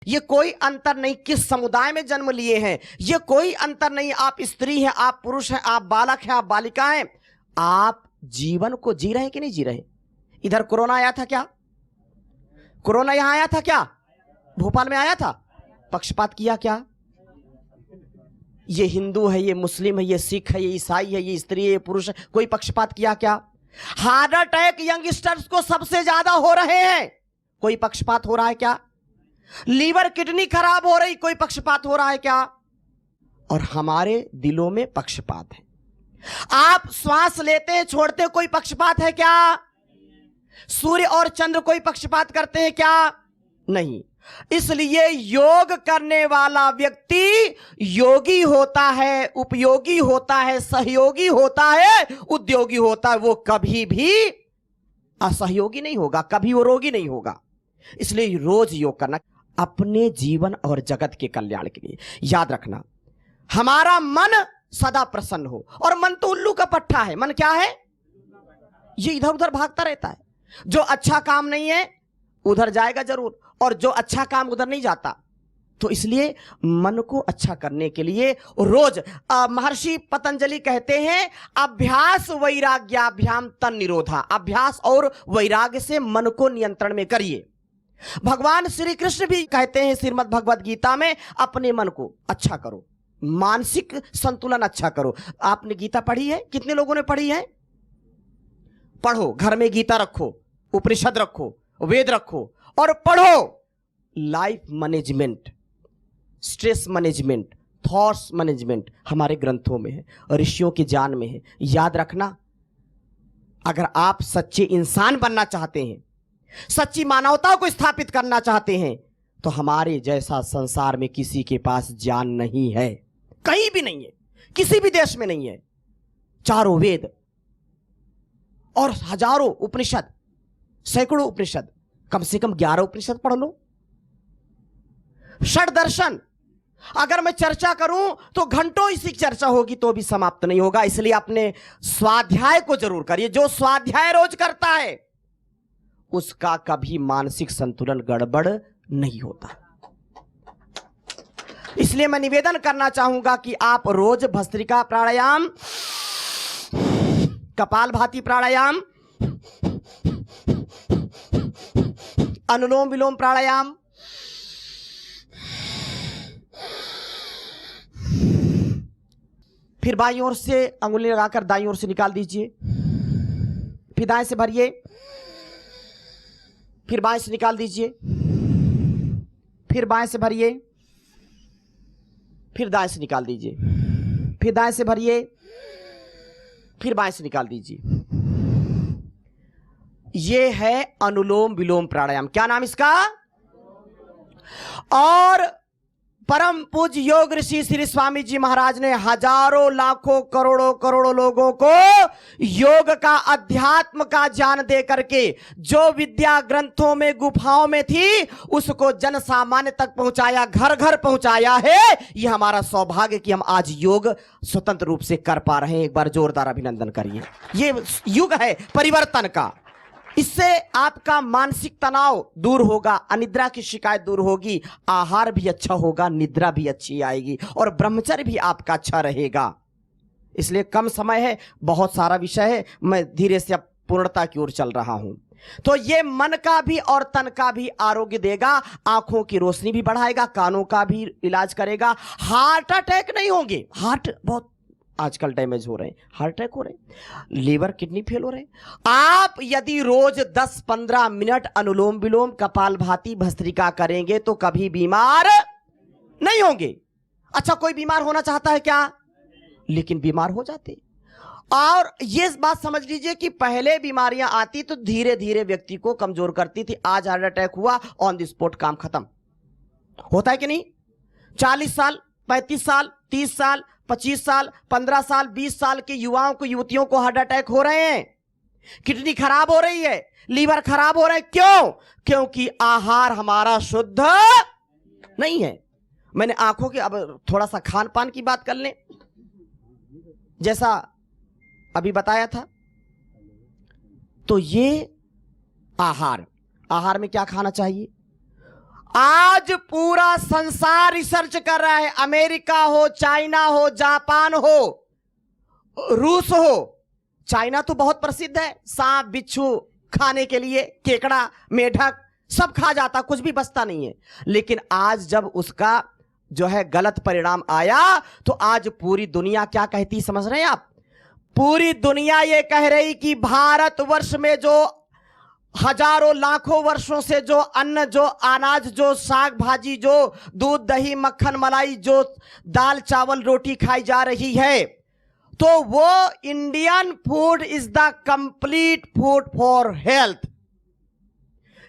ये कोई अंतर नहीं किस समुदाय में जन्म लिए हैं, ये कोई अंतर नहीं आप स्त्री हैं, आप पुरुष हैं, आप बालक हैं, आप बालिका हैं, आप जीवन को जी रहे हैं कि नहीं जी रहे। इधर कोरोना आया था क्या? कोरोना यहां आया था क्या? भोपाल में आया था? पक्षपात किया क्या? ये हिंदू है, ये मुस्लिम है, ये सिख है, ये ईसाई है, ये स्त्री है, ये पुरुष है, कोई पक्षपात किया क्या? हार्ट अटैक यंगस्टर्स को सबसे ज्यादा हो रहे हैं, कोई पक्षपात हो रहा है क्या? लीवर किडनी खराब हो रही, कोई पक्षपात हो रहा है क्या? और हमारे दिलों में पक्षपात है। आप श्वास लेते हैं छोड़ते हैं, कोई पक्षपात है क्या? सूर्य और चंद्र कोई पक्षपात करते हैं क्या? नहीं। इसलिए योग करने वाला व्यक्ति योगी होता है, उपयोगी होता है, सहयोगी होता है, उद्योगी होता है, वो कभी भी असहयोगी नहीं होगा, कभी वो रोगी नहीं होगा। इसलिए रोज योग करना अपने जीवन और जगत के कल्याण के लिए। याद रखना, हमारा मन सदा प्रसन्न हो, और मन तो उल्लू का पट्टा है। मन क्या है? ये इधर उधर भागता रहता है, जो अच्छा काम नहीं है उधर जाएगा जरूर, और जो अच्छा काम उधर नहीं जाता। तो इसलिए मन को अच्छा करने के लिए रोज महर्षि पतंजलि कहते हैं, अभ्यास वैराग्याभ्याम तन निरोधा। अभ्यास और वैराग्य से मन को नियंत्रण में करिए। भगवान श्री कृष्ण भी कहते हैं श्रीमद् भगवद गीता में, अपने मन को अच्छा करो, मानसिक संतुलन अच्छा करो। आपने गीता पढ़ी है? कितने लोगों ने पढ़ी है? पढ़ो, घर में गीता रखो, उपनिषद रखो, वेद रखो और पढ़ो। Life management, stress management, thoughts management हमारे ग्रंथों में है, ऋषियों की जान में है। याद रखना, अगर आप सच्चे इंसान बनना चाहते हैं, सच्ची मानवता को स्थापित करना चाहते हैं, तो हमारे जैसा संसार में किसी के पास ज्ञान नहीं है, कहीं भी नहीं है, किसी भी देश में नहीं है। चारों वेद और हजारों उपनिषद, सैकड़ों उपनिषद, कम से कम 11 उपनिषद पढ़ लो। षड दर्शन, अगर मैं चर्चा करूं तो घंटों इसी चर्चा होगी तो भी समाप्त नहीं होगा। इसलिए अपने स्वाध्याय को जरूर करिए। जो स्वाध्याय रोज करता है उसका कभी मानसिक संतुलन गड़बड़ नहीं होता। इसलिए मैं निवेदन करना चाहूंगा कि आप रोज भस्त्रिका प्राणायाम, कपालभाति प्राणायाम, अनुलोम विलोम प्राणायाम, फिर बाईं ओर से अंगुली लगाकर दाईं ओर से निकाल दीजिए, फिर दाएं से भरिए, फिर बाएं से निकाल दीजिए, फिर बाएं से भरिए, फिर दाएं से निकाल दीजिए, फिर दाएं से भरिए, फिर बाएं से निकाल दीजिए। ये है अनुलोम विलोम प्राणायाम। क्या नाम इसका? और परम पूज्य योग ऋषि श्री स्वामी जी महाराज ने हजारों लाखों करोड़ों करोड़ों लोगों को योग का, अध्यात्म का ज्ञान दे करके जो विद्या ग्रंथों में, गुफाओं में थी, उसको जन सामान्य तक पहुंचाया, घर घर पहुंचाया है। यह हमारा सौभाग्य कि हम आज योग स्वतंत्र रूप से कर पा रहे हैं। एक बार जोरदार अभिनंदन करिए। ये युग है परिवर्तन का। इससे आपका मानसिक तनाव दूर होगा, अनिद्रा की शिकायत दूर होगी, आहार भी अच्छा होगा, निद्रा भी अच्छी आएगी और ब्रह्मचर्य भी आपका अच्छा रहेगा। इसलिए कम समय है, बहुत सारा विषय है, मैं धीरे से अब पूर्णता की ओर चल रहा हूं। तो ये मन का भी और तन का भी आरोग्य देगा, आंखों की रोशनी भी बढ़ाएगा, कानों का भी इलाज करेगा, हार्ट अटैक नहीं होंगे। हार्ट बहुत आजकल डैमेज हो रहे हैं, हार्ट अटैक हो रहे हैं, लीवर किडनी फेल हो रहे हैं। आप यदि रोज 10-15 मिनट अनुलोम विलोम, कपालभाति, भस्त्रिका करेंगे तो कभी बीमार नहीं होंगे। अच्छा, कोई बीमार होना चाहता है क्या? लेकिन बीमार हो जाते। और ये बात समझ लीजिए कि पहले बीमारियां आती तो धीरे धीरे व्यक्ति को कमजोर करती थी। आज हार्ट अटैक हुआ, ऑन द स्पॉट काम खत्म। होता है कि नहीं? 40 साल, 35 साल, 30 साल, 25 साल, 15 साल, 20 साल के युवाओं को, युवतियों को हार्ट अटैक हो रहे हैं, किडनी खराब हो रही है, लीवर खराब हो रहा है। क्यों? क्योंकि आहार हमारा शुद्ध नहीं है। मैंने आंखों के, अब थोड़ा सा खान पान की बात कर लें, जैसा अभी बताया था। तो ये आहार में क्या खाना चाहिए? आज पूरा संसार रिसर्च कर रहा है, अमेरिका हो, चाइना हो, जापान हो, रूस हो। चाइना तो बहुत प्रसिद्ध है, सांप बिच्छू खाने के लिए, केकड़ा मेढक सब खा जाता, कुछ भी बचता नहीं है। लेकिन आज जब उसका जो है गलत परिणाम आया तो आज पूरी दुनिया क्या कहती समझ रहे हैं आप? पूरी दुनिया ये कह रही कि भारतवर्ष में जो हजारों लाखों वर्षों से जो अन्न, जो अनाज, जो साग भाजी, जो दूध दही मक्खन मलाई, जो दाल चावल रोटी खाई जा रही है, तो वो Indian food is the complete food for health.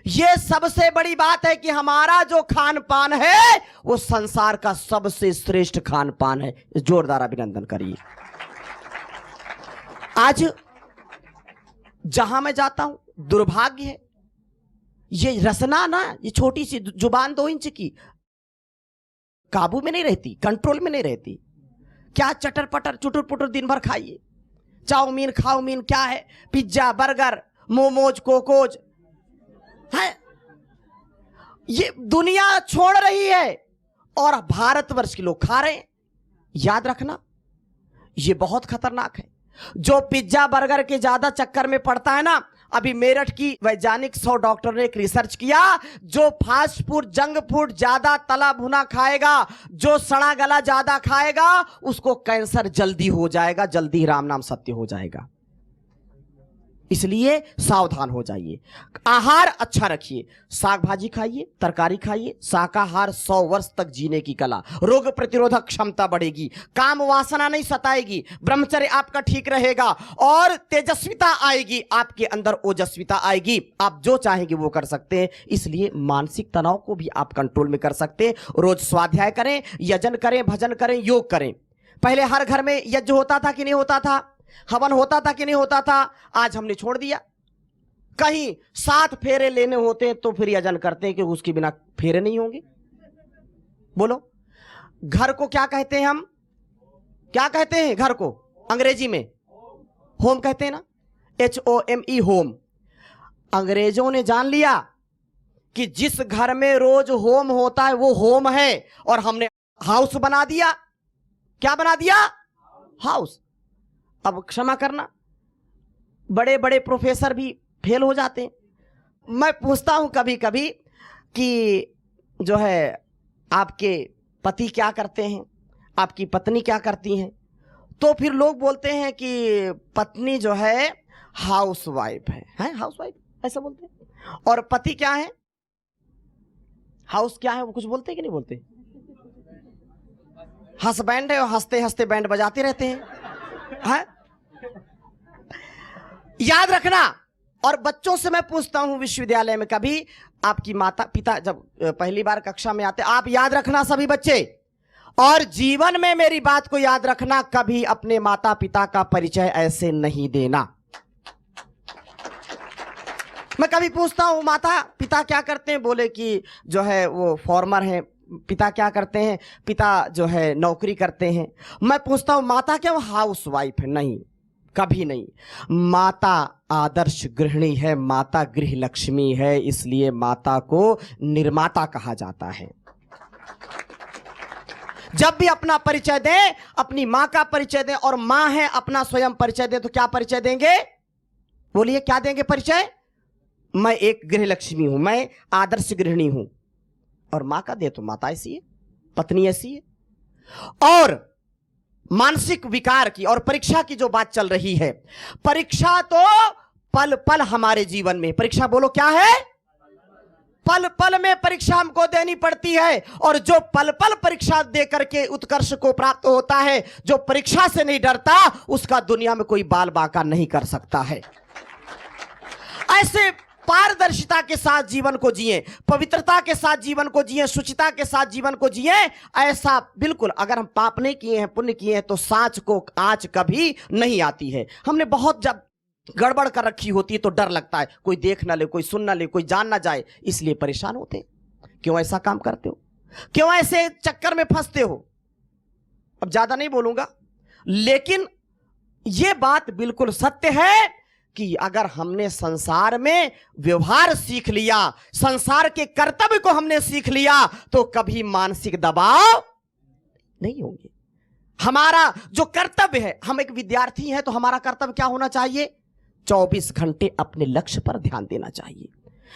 ये सबसे बड़ी बात है कि हमारा जो खान पान है वो संसार का सबसे श्रेष्ठ खान पान है। जोरदार अभिनंदन करिए। आज जहां मैं जाता हूं, दुर्भाग्य है, ये रसना ना, ये छोटी सी जुबान 2 इंच की काबू में नहीं रहती, कंट्रोल में नहीं रहती। क्या चटर पटर चुटर पुटर दिन भर खाइए, चाउमीन खाउमीन, क्या है, पिज्जा बर्गर मोमोज कोकोज है, ये दुनिया छोड़ रही है और भारतवर्ष के लोग खा रहे हैं। याद रखना, ये बहुत खतरनाक है। जो पिज्जा बर्गर के ज्यादा चक्कर में पड़ता है ना, अभी मेरठ की वैज्ञानिक 100 डॉक्टर ने एक रिसर्च किया, जो फास्ट फूड जंक फूड ज्यादा तला भुना खाएगा, जो सड़ा गला ज्यादा खाएगा, उसको कैंसर जल्दी हो जाएगा, जल्दी राम नाम सत्य हो जाएगा। इसलिए सावधान हो जाइए, आहार अच्छा रखिए, साग भाजी खाइए, तरकारी खाइए, शाकाहार 100 वर्ष तक जीने की कला, रोग प्रतिरोधक क्षमता बढ़ेगी, काम वासना नहीं सताएगी, ब्रह्मचर्य आपका ठीक रहेगा और तेजस्विता आएगी, आपके अंदर ओजस्विता आएगी, आप जो चाहेंगे वो कर सकते हैं। इसलिए मानसिक तनाव को भी आप कंट्रोल में कर सकते हैं। रोज स्वाध्याय करें, यजन करें, भजन करें, योग करें। पहले हर घर में यज्ञ होता था कि नहीं होता था, हवन होता था कि नहीं होता था, आज हमने छोड़ दिया। कहीं 7 फेरे लेने होते हैं तो फिर यजन करते हैं कि उसके बिना फेरे नहीं होंगे। बोलो, घर को क्या कहते हैं हम? क्या कहते हैं घर को? अंग्रेजी में होम कहते हैं ना, HOME होम। अंग्रेजों ने जान लिया कि जिस घर में रोज होम होता है वो होम है, और हमने हाउस बना दिया। क्या बना दिया? हाउस। अब क्षमा करना, बड़े बड़े प्रोफेसर भी फेल हो जाते हैं। मैं पूछता हूं कभी कभी कि जो है आपके पति क्या करते हैं, आपकी पत्नी क्या करती हैं, तो फिर लोग बोलते हैं कि पत्नी जो है हाउस वाइफ है हाउस वाइफ ऐसा बोलते हैं, और पति क्या है, हाउस क्या है, वो कुछ बोलते हैं कि नहीं बोलते? हस्बैंड है और हंसते हंसते बैंड बजाते रहते हैं। याद रखना। और बच्चों से मैं पूछता हूं विश्वविद्यालय में, कभी आपकी माता पिता जब पहली बार कक्षा में आते, आप याद रखना सभी बच्चे, और जीवन में मेरी बात को याद रखना, कभी अपने माता पिता का परिचय ऐसे नहीं देना। मैं कभी पूछता हूं माता पिता क्या करते हैं, बोले कि जो है वो फॉर्मर है। पिता क्या करते हैं? पिता जो है नौकरी करते हैं। मैं पूछता हूं माता क्या वो हाउस वाइफ है? नहीं, कभी नहीं। माता आदर्श गृहिणी है, माता गृह लक्ष्मी है, इसलिए माता को निर्माता कहा जाता है। जब भी अपना परिचय दें, अपनी मां का परिचय दें, और मां है अपना स्वयं परिचय दें, तो क्या परिचय देंगे? बोलिए क्या देंगे परिचय? मैं एक गृह लक्ष्मी हूं, मैं आदर्श गृहिणी हूं। और मां का दे तो माता ऐसी है, पत्नी ऐसी है। और मानसिक विकार की और परीक्षा की जो बात चल रही है, परीक्षा तो पल पल हमारे जीवन में, परीक्षा बोलो क्या है? पल पल में परीक्षा हमको देनी पड़ती है। और जो पल पल परीक्षा दे करके उत्कर्ष को प्राप्त होता है, जो परीक्षा से नहीं डरता, उसका दुनिया में कोई बाल बांका नहीं कर सकता है। ऐसे पारदर्शिता के साथ जीवन को जिए, पवित्रता के साथ जीवन को जिए, शुचिता के साथ जीवन को जिए। ऐसा बिल्कुल, अगर हम पाप नहीं किए हैं, पुण्य किए हैं, तो सांच को आंच कभी नहीं आती है। हमने बहुत जब गड़बड़ कर रखी होती है तो डर लगता है, कोई देख ना ले, कोई सुन ना ले, कोई जान ना जाए, इसलिए परेशान होते हैं। क्यों ऐसा काम करते हो? क्यों ऐसे चक्कर में फंसते हो? अब ज्यादा नहीं बोलूंगा, लेकिन यह बात बिल्कुल सत्य है कि अगर हमने संसार में व्यवहार सीख लिया, संसार के कर्तव्य को हमने सीख लिया, तो कभी मानसिक दबाव नहीं होंगे। हमारा जो कर्तव्य है, हम एक विद्यार्थी हैं तो हमारा कर्तव्य क्या होना चाहिए? 24 घंटे अपने लक्ष्य पर ध्यान देना चाहिए।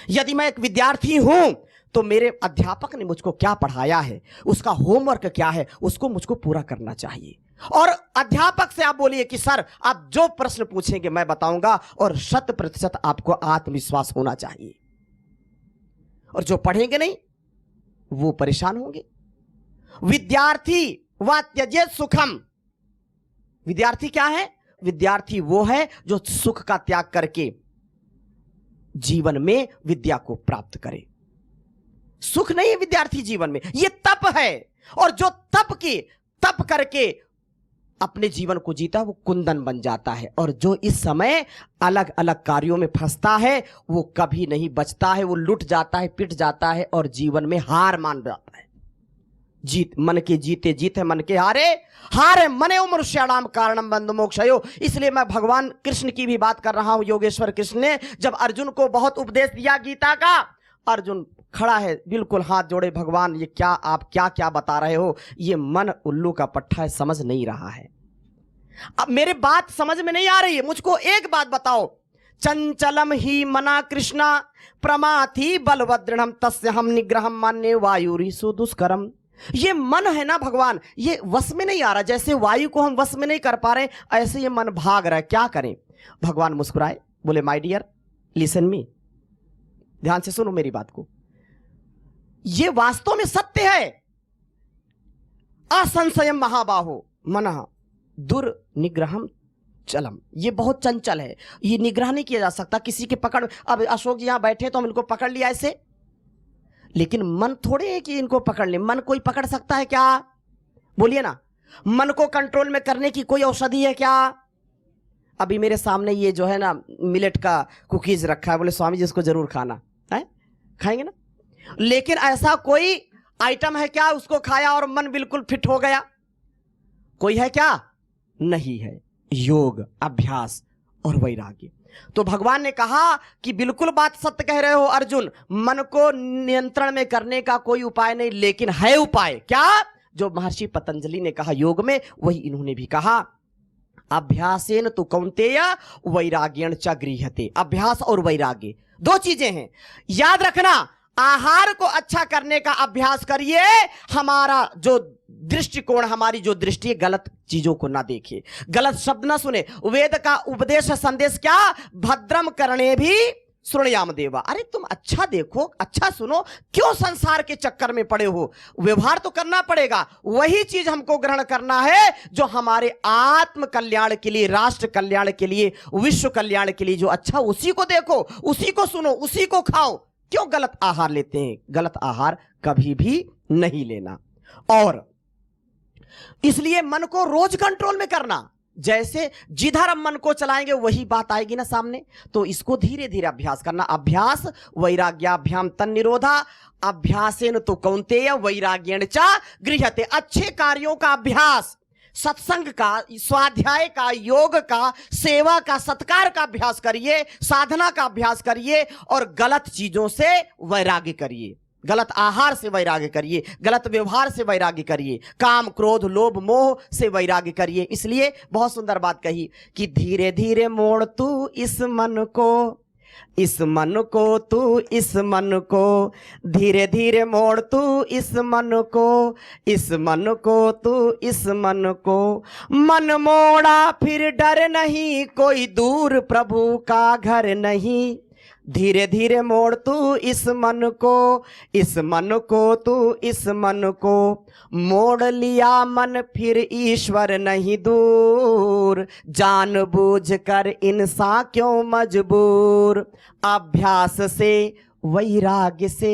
यदि मैं एक विद्यार्थी हूं तो मेरे अध्यापक ने मुझको क्या पढ़ाया है, उसका होमवर्क क्या है, उसको मुझको पूरा करना चाहिए। और अध्यापक से आप बोलिए कि सर आप जो प्रश्न पूछेंगे मैं बताऊंगा, और 100% आपको आत्मविश्वास होना चाहिए। और जो पढ़ेंगे नहीं वो परेशान होंगे। विद्यार्थी वा त्यजेत सुखम, विद्यार्थी क्या है? विद्यार्थी वो है जो सुख का त्याग करके जीवन में विद्या को प्राप्त करे। सुख नहीं है विद्यार्थी जीवन में, ये तप है। और जो तप करके अपने जीवन को जीता वो कुंदन बन जाता है। और जो इस समय अलग अलग कार्यों में फंसता है वो कभी नहीं बचता है, वो लुट जाता है, पिट जाता है और जीवन में हार मान जाता है। जीत मन के जीते जीते मन के हारे मने मनुष्याणाम कारणम बंधु मोक्षयो। इसलिए मैं भगवान कृष्ण की भी बात कर रहा हूं। योगेश्वर कृष्ण ने जब अर्जुन को बहुत उपदेश दिया गीता का, अर्जुन खड़ा है बिल्कुल हाथ जोड़े, भगवान ये क्या आप क्या बता रहे हो? ये मन उल्लू का पट्टा है, समझ नहीं रहा है। अब मेरी बात समझ में नहीं आ रही है, मुझको एक बात बताओ। चंचलम ही मना कृष्णा प्रमाथि बलवदृढ़म तस्य हम निग्रहम मान्ये वायुरीसु दुष्करम। ये मन है ना भगवान, ये वश में नहीं आ रहा। जैसे वायु को हम वश में नहीं कर पा रहे, ऐसे ये मन भाग रहा है, क्या करें? भगवान मुस्कुराए, बोले माय डियर लिसन मी, ध्यान से सुनो मेरी बात को। ये वास्तव में सत्य है। असंशयम महाबाहो मनः दुर्निग्रहम चलम। ये बहुत चंचल है, ये निग्रह नहीं किया जा सकता किसी के पकड़। अब अशोक जी यहां बैठे तो हम इनको पकड़ लिया ऐसे, लेकिन मन थोड़े है कि इनको पकड़ ले। मन कोई पकड़ सकता है क्या? बोलिए ना। मन को कंट्रोल में करने की कोई औषधि है क्या? अभी मेरे सामने ये जो है ना मिलेट का कुकीज रखा है, बोले स्वामी जी इसको जरूर खाना है, खाएंगे ना। लेकिन ऐसा कोई आइटम है क्या उसको खाया और मन बिल्कुल फिट हो गया? कोई है क्या? नहीं है। योग, अभ्यास और वैराग्य। तो भगवान ने कहा कि बिल्कुल बात सत्य कह रहे हो अर्जुन, मन को नियंत्रण में करने का कोई उपाय नहीं, लेकिन है उपाय। क्या? जो महर्षि पतंजलि ने कहा योग में, वही इन्होंने भी कहा। अभ्यासेन तु कौन्तेय वैराग्येण च गृह्यते। अभ्यास और वैराग्य दो चीजें हैं, याद रखना। आहार को अच्छा करने का अभ्यास करिए, हमारा जो दृष्टिकोण, हमारी जो दृष्टि है, गलत चीजों को ना देखिए, गलत शब्द ना सुने। वेद का उपदेश संदेश क्या? भद्रम करणे भी श्रृणयाम देवा। अरे तुम अच्छा देखो, अच्छा सुनो, क्यों संसार के चक्कर में पड़े हो? व्यवहार तो करना पड़ेगा। वही चीज हमको ग्रहण करना है जो हमारे आत्म कल्याण के लिए, राष्ट्र कल्याण के लिए, विश्व कल्याण के लिए जो अच्छा, उसी को देखो, उसी को सुनो, उसी को खाओ। क्यों गलत आहार लेते हैं? गलत आहार कभी भी नहीं लेना। और इसलिए मन को रोज कंट्रोल में करना। जैसे जिधर हम मन को चलाएंगे वही बात आएगी ना सामने। तो इसको धीरे धीरे अभ्यास करना। अभ्यास वैराग्याभ्याम तन्निरोधा अभ्यासेन तो कौन्तेय वैराग्येण च गृह्यते। अच्छे कार्यों का अभ्यास, सत्संग का, स्वाध्याय का, योग का, सेवा का, सत्कार का अभ्यास करिए, साधना का अभ्यास करिए और गलत चीजों से वैराग्य करिए। गलत आहार से वैराग्य करिए, गलत व्यवहार से वैराग्य करिए, काम क्रोध लोभ मोह से वैराग्य करिए। इसलिए बहुत सुंदर बात कही कि धीरे धीरे मोड़ तू इस मन को, इस मन को तू, इस मन को धीरे धीरे मोड़ तू, इस मन को, इस मन को तू, इस मन को। मन मोड़ा फिर डर नहीं, कोई दूर प्रभु का घर नहीं। धीरे धीरे मोड़ तू इस मन को, इस मन को तू, इस मन को। मोड़ लिया मन फिर ईश्वर नहीं दूर, जानबूझ कर इंसान क्यों मजबूर। अभ्यास से वैराग्य से,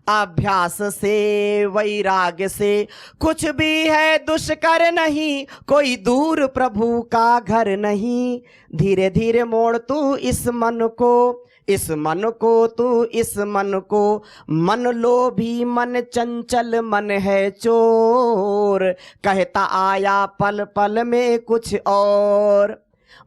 अभ्यास से वैराग्य से कुछ भी है दुष्कर नहीं, कोई दूर प्रभु का घर नहीं। धीरे धीरे मोड़ तू इस मन को, इस मन को तू, इस मन को। मन लोभी मन चंचल मन है चोर, कहता आया पल पल में कुछ और।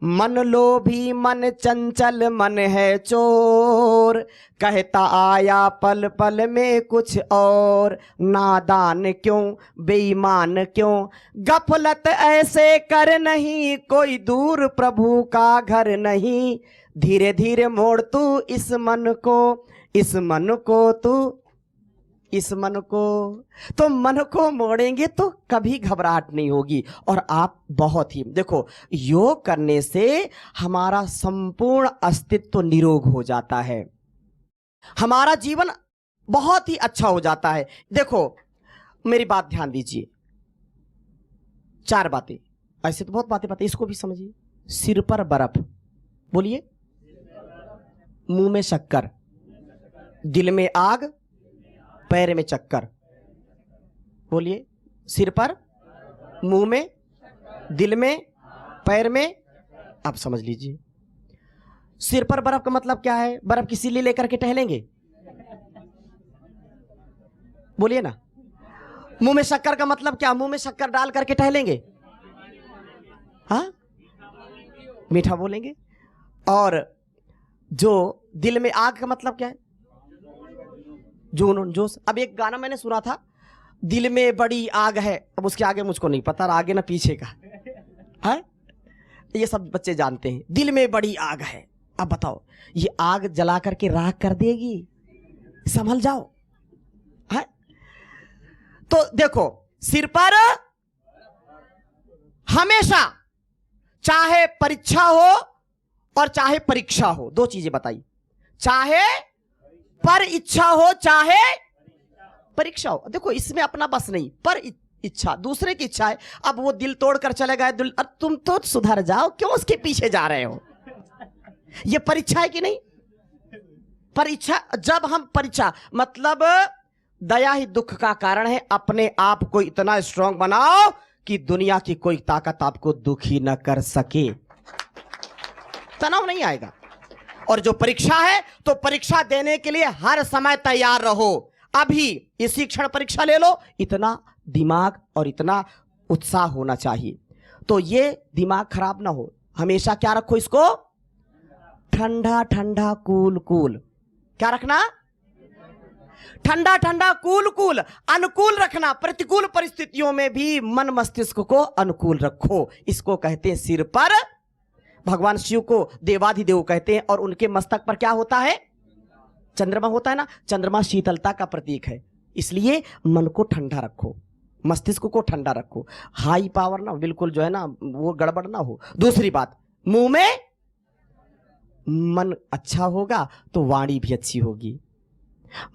मन लोभी मन चंचल मन है चोर, कहता आया पल पल में कुछ और, नादान क्यों बेईमान क्यों, गफलत ऐसे कर नहीं, कोई दूर प्रभु का घर नहीं, धीरे धीरे मोड़ तू इस मन को, इस मन को तू, इस मन को, तो मन को मोड़ेंगे तो कभी घबराहट नहीं होगी। और आप बहुत ही देखो, योग करने से हमारा संपूर्ण अस्तित्व निरोग हो जाता है, हमारा जीवन बहुत ही अच्छा हो जाता है। देखो मेरी बात ध्यान दीजिए, 4 बातें, ऐसे तो बहुत बातें इसको भी समझिए। सिर पर बर्फ, बोलिए, मुंह में शक्कर, दिल में आग, पैर में चक्कर, बोलिए, सिर पर, मुंह में, दिल में, पैर में। आप समझ लीजिए, सिर पर बर्फ का मतलब क्या है? बर्फ किसी लिए लेकर के टहलेंगे? बोलिए ना। मुंह में शक्कर का मतलब क्या? मुंह में शक्कर डाल करके टहलेंगे? हाँ, मीठा बोलेंगे। और जो दिल में आग का मतलब क्या है? जुनून, जोश। अब एक गाना मैंने सुना था, दिल में बड़ी आग है, अब उसके आगे मुझको नहीं पता, आगे ना पीछे का है, ये सब बच्चे जानते हैं। दिल में बड़ी आग है, अब बताओ ये आग जला करके राख कर देगी? संभल जाओ, है? तो देखो, सिर पर हमेशा, चाहे परीक्षा हो और चाहे परीक्षा हो, 2 चीजें बताई, चाहे पर इच्छा हो चाहे परीक्षा हो। देखो इसमें अपना बस नहीं, पर इच्छा दूसरे की इच्छा है। अब वो दिल तोड़ कर चले गए, दिल, तुम तो सुधर जाओ, क्यों उसके पीछे जा रहे हो? ये परीक्षा है कि नहीं? परीक्षा, जब हम परीक्षा, मतलब दया ही दुख का कारण है। अपने आप को इतना स्ट्रांग बनाओ कि दुनिया की कोई ताकत आपको दुखी न कर सके, तनाव नहीं आएगा। और जो परीक्षा है, तो परीक्षा देने के लिए हर समय तैयार रहो। अभी इसी क्षण परीक्षा ले लो, इतना दिमाग और इतना उत्साह होना चाहिए। तो ये दिमाग खराब ना हो, हमेशा क्या रखो इसको? ठंडा ठंडा कूल कूल। क्या रखना? ठंडा ठंडा कूल कूल, अनुकूल रखना। प्रतिकूल परिस्थितियों में भी मन मस्तिष्क को अनुकूल रखो। इसको कहते हैं सिर पर। भगवान शिव को देवाधिदेव कहते हैं, और उनके मस्तक पर क्या होता है? चंद्रमा होता है ना। चंद्रमा शीतलता का प्रतीक है, इसलिए मन को ठंडा रखो, मस्तिष्क को ठंडा रखो। हाई पावर ना बिल्कुल जो है ना वो गड़बड़ ना हो। दूसरी बात, मुंह में मन अच्छा होगा तो वाणी भी अच्छी होगी।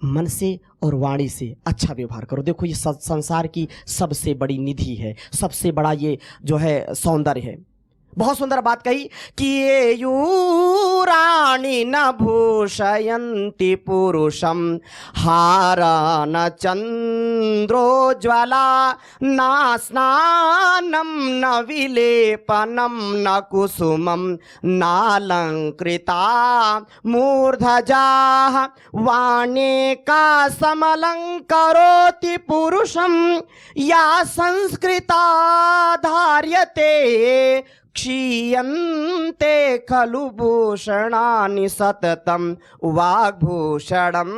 मन से और वाणी से अच्छा व्यवहार करो। देखो ये संसार की सबसे बड़ी निधि है, सबसे बड़ा ये जो है सौंदर्य है। बहुत सुंदर बात कही कि ये यूराणि न भूषयन्ति पुरुषम, हारा न चंद्रोज्ज्वला, न स्नानम न विलेपनम न कुसुमम नालंकृता मूर्धजा, वाणे का समलंकरोति पुरुषम, या संस्कृता धार्यते क्षीयन्ते खलु भूषणानि सततम वाग्भूषणम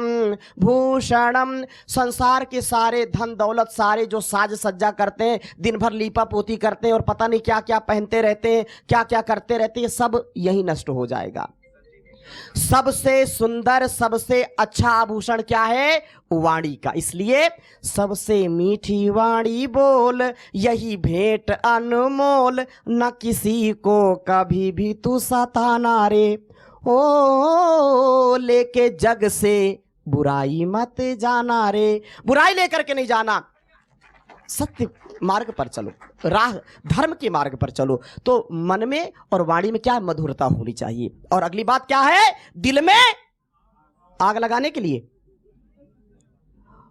भूषणम। संसार के सारे धन दौलत, सारे जो साज सज्जा करते हैं, दिन भर लीपा पोती करते हैं और पता नहीं क्या क्या पहनते रहते हैं, क्या क्या करते रहते हैं, सब यही नष्ट हो जाएगा। सबसे सुंदर सबसे अच्छा आभूषण क्या है? वाणी का। इसलिए सबसे मीठी वाणी बोल, यही भेंट अनमोल, न किसी को कभी भी तू सताना रे, ओ लेके जग से बुराई मत जाना रे। बुराई लेकर के नहीं जाना, सत्य मार्ग पर चलो, राह धर्म के मार्ग पर चलो। तो मन में और वाणी में क्या मधुरता होनी चाहिए। और अगली बात क्या है? दिल में आग लगाने के लिए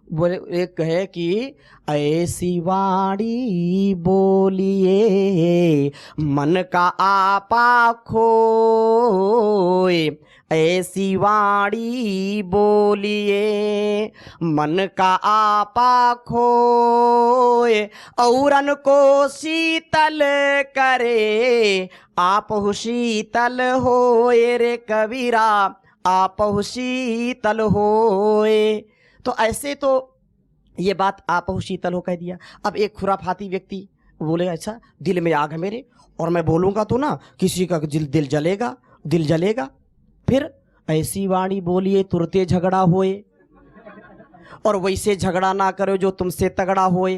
बोले, एक है कि ऐसी वाणी बोलिए मन का आपा खोए, ऐसी वाणी बोलिए मन का आपा खोए, औरन को शीतल करे आपहु शीतल होए रे कबीरा, आपहु शीतल होए। तो ऐसे तो ये बात आपहु शीतल हो कह दिया। अब एक खुराफाती व्यक्ति बोले अच्छा दिल में आग है मेरे, और मैं बोलूंगा तो ना किसी का दिल जलेगा, दिल जलेगा। फिर ऐसी वाणी बोलिए तुरते झगड़ा होए, और वैसे झगड़ा ना करो जो तुमसे तगड़ा होए।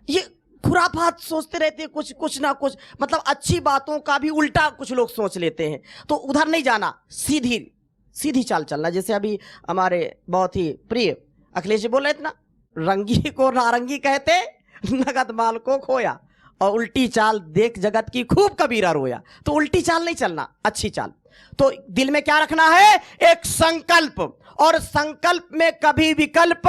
ये खुराफात सोचते रहते हैं, कुछ ना कुछ, मतलब अच्छी बातों का भी उल्टा कुछ लोग सोच लेते हैं। तो उधर नहीं जाना, सीधी चाल चलना। जैसे अभी हमारे बहुत ही प्रिय अखिलेश जी बोल रहे थे ना, रंगी को नारंगी कहते नगद माल को खोया, और उल्टी चाल देख जगत की खूब कबीरा रोया। तो उल्टी चाल नहीं चलना, अच्छी चाल। तो दिल में क्या रखना है? एक संकल्प, और संकल्प में कभी विकल्प।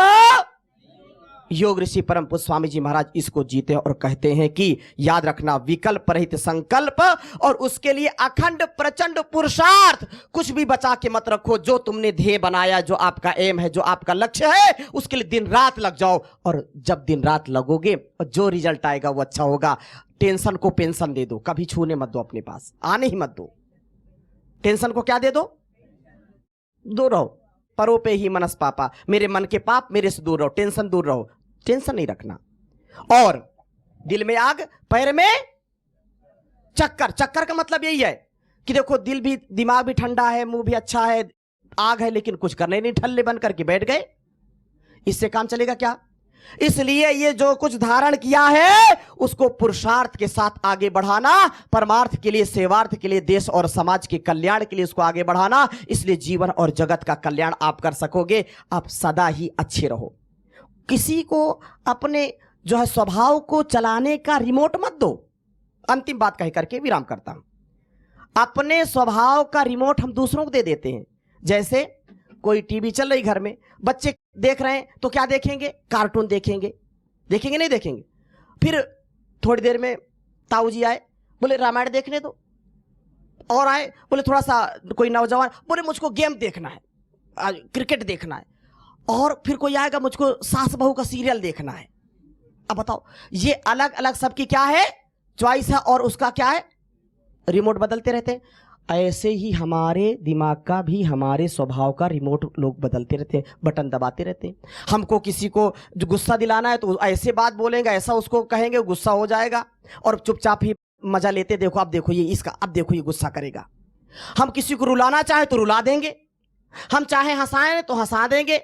योग ऋषि परम पूज्य स्वामी जी महाराज इसको जीते और कहते हैं कि याद रखना, विकल्प रहित संकल्प, और उसके लिए अखंड प्रचंड पुरुषार्थ। कुछ भी बचा के मत रखो। जो तुमने ध्येय बनाया, जो आपका एम है, जो आपका लक्ष्य है, उसके लिए दिन रात लग जाओ। और जब दिन रात लगोगे, जो रिजल्ट आएगा वो अच्छा होगा। टेंशन को पेंशन दे दो, कभी छूने मत दो, अपने पास आने ही मत दो। टेंशन को क्या दे दो? दूर रहो। परो पे ही मनस पापा, मेरे मन के पाप मेरे से दूर रहो, टेंशन दूर रहो, टेंशन नहीं रखना। और दिल में आग, पैर में चक्कर। चक्कर का मतलब यही है कि देखो दिल भी, दिमाग भी ठंडा है, मुंह भी अच्छा है, आग है, लेकिन कुछ करने नहीं, ठल्ले बन करके बैठ गए। इससे काम चलेगा क्या? इसलिए ये जो कुछ धारण किया है उसको पुरुषार्थ के साथ आगे बढ़ाना, परमार्थ के लिए, सेवार्थ के लिए, देश और समाज के कल्याण के लिए उसको आगे बढ़ाना। इसलिए जीवन और जगत का कल्याण आप कर सकोगे। आप सदा ही अच्छे रहो। किसी को अपने जो है स्वभाव को चलाने का रिमोट मत दो। अंतिम बात कह करके विराम करता हूं। अपने स्वभाव का रिमोट हम दूसरों को दे देते हैं। जैसे कोई टीवी चल रही घर में, बच्चे देख रहे हैं तो क्या देखेंगे? कार्टून देखेंगे। देखेंगे नहीं देखेंगे? फिर थोड़ी देर में ताऊ जी आए, बोले रामायण देखने दो। और आए, बोले थोड़ा सा कोई नौजवान बोले मुझको गेम देखना है, क्रिकेट देखना है। और फिर कोई आएगा, मुझको सास बहू का सीरियल देखना है। अब बताओ, ये अलग अलग सबकी क्या है? चॉइस है, और उसका क्या है? रिमोट बदलते रहते हैं। ऐसे ही हमारे दिमाग का भी, हमारे स्वभाव का रिमोट लोग बदलते रहते हैं, बटन दबाते रहते हैं। हमको किसी को जो गुस्सा दिलाना है तो ऐसे बात बोलेंगे, ऐसा उसको कहेंगे, गुस्सा हो जाएगा, और चुपचाप ही मजा लेते, देखो अब देखो ये इसका, अब देखो ये गुस्सा करेगा। हम किसी को रुलाना चाहे तो रुला देंगे, हम चाहे हंसाएं तो हंसा देंगे,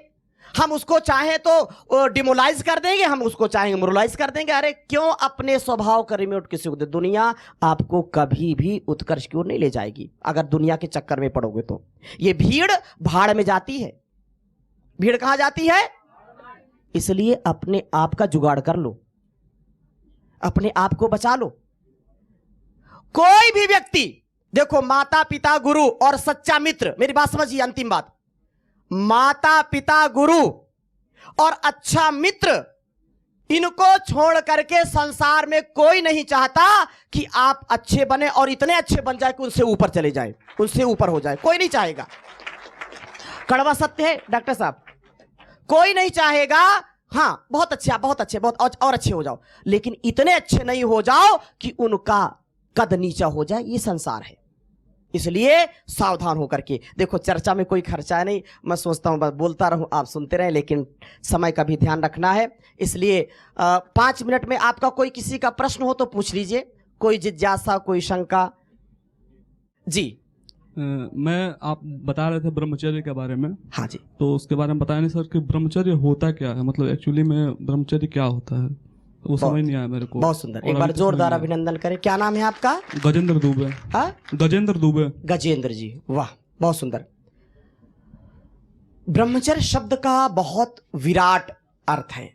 हम उसको चाहे तो डिमोलाइज कर देंगे, हम उसको चाहेंगे मोरलाइज कर देंगे। अरे क्यों अपने स्वभाव का रिमोट किसी को दे? दुनिया आपको कभी भी उत्कर्ष की ओर नहीं ले जाएगी अगर दुनिया के चक्कर में पड़ोगे तो। ये भीड़ भाड़ में जाती है। भीड़ कहां जाती है? इसलिए अपने आप का जुगाड़ कर लो, अपने आप को बचा लो। कोई भी व्यक्ति देखो, माता पिता गुरु और सच्चा मित्र, मेरी बात समझिए, अंतिम बात, माता पिता गुरु और अच्छा मित्र, इनको छोड़ करके संसार में कोई नहीं चाहता कि आप अच्छे बने और इतने अच्छे बन जाए कि उनसे ऊपर चले जाए, उनसे ऊपर हो जाए। कोई नहीं चाहेगा। कड़वा सत्य है डॉक्टर साहब, कोई नहीं चाहेगा। हाँ बहुत अच्छे, आप बहुत अच्छे, बहुत और अच्छे हो जाओ, लेकिन इतने अच्छे नहीं हो जाओ कि उनका कद नीचा हो जाए। ये संसार है। इसलिए सावधान होकर के देखो। चर्चा में कोई खर्चा नहीं, मैं सोचता हूं बस बोलता रहूं, आप सुनते रहें, लेकिन समय का भी ध्यान रखना है। इसलिए 5 मिनट में आपका कोई किसी का प्रश्न हो तो पूछ लीजिए, कोई जिज्ञासा, कोई शंका। जी मैं, आप बता रहे थे ब्रह्मचर्य के बारे में। हाँ जी, तो उसके बारे में बताया नहीं सर कि ब्रह्मचर्य होता क्या है, मतलब एक्चुअली में ब्रह्मचर्य क्या होता है, वो समझ नहीं आया मेरे को। बहुत सुंदर, एक बार जोरदार अभिनंदन करें। क्या नाम है आपका? गजेंद्र दुबे। हाँ, गजेंद्र दुबे। गजेंद्र जी, वाह बहुत सुंदर। ब्रह्मचर्य शब्द का बहुत विराट अर्थ है,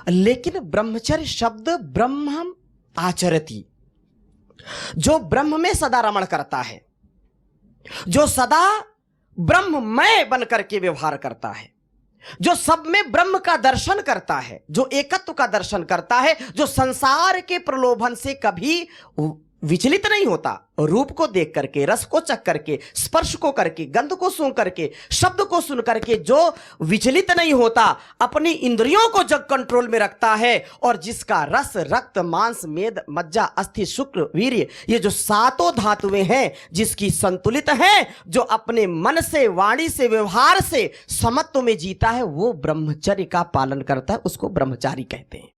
लेकिन ब्रह्मचर्य शब्द ब्रह्म आचरति, जो ब्रह्म में सदा रमण करता है, जो सदा ब्रह्ममय बन करके व्यवहार करता है, जो सब में ब्रह्म का दर्शन करता है, जो एकत्व का दर्शन करता है, जो संसार के प्रलोभन से कभी विचलित नहीं होता, रूप को देख करके, रस को चख करके, स्पर्श को करके, गंध को सूंघ करके, शब्द को सुन करके जो विचलित नहीं होता, अपनी इंद्रियों को जब कंट्रोल में रखता है, और जिसका रस, रक्त, मांस, मेद, मज्जा, अस्थि, शुक्र, वीर्य, ये जो सातों धातुएं हैं, जिसकी संतुलित है, जो अपने मन से, वाणी से, व्यवहार से समत्व में जीता है, वो ब्रह्मचर्य का पालन करता है, उसको ब्रह्मचारी कहते हैं।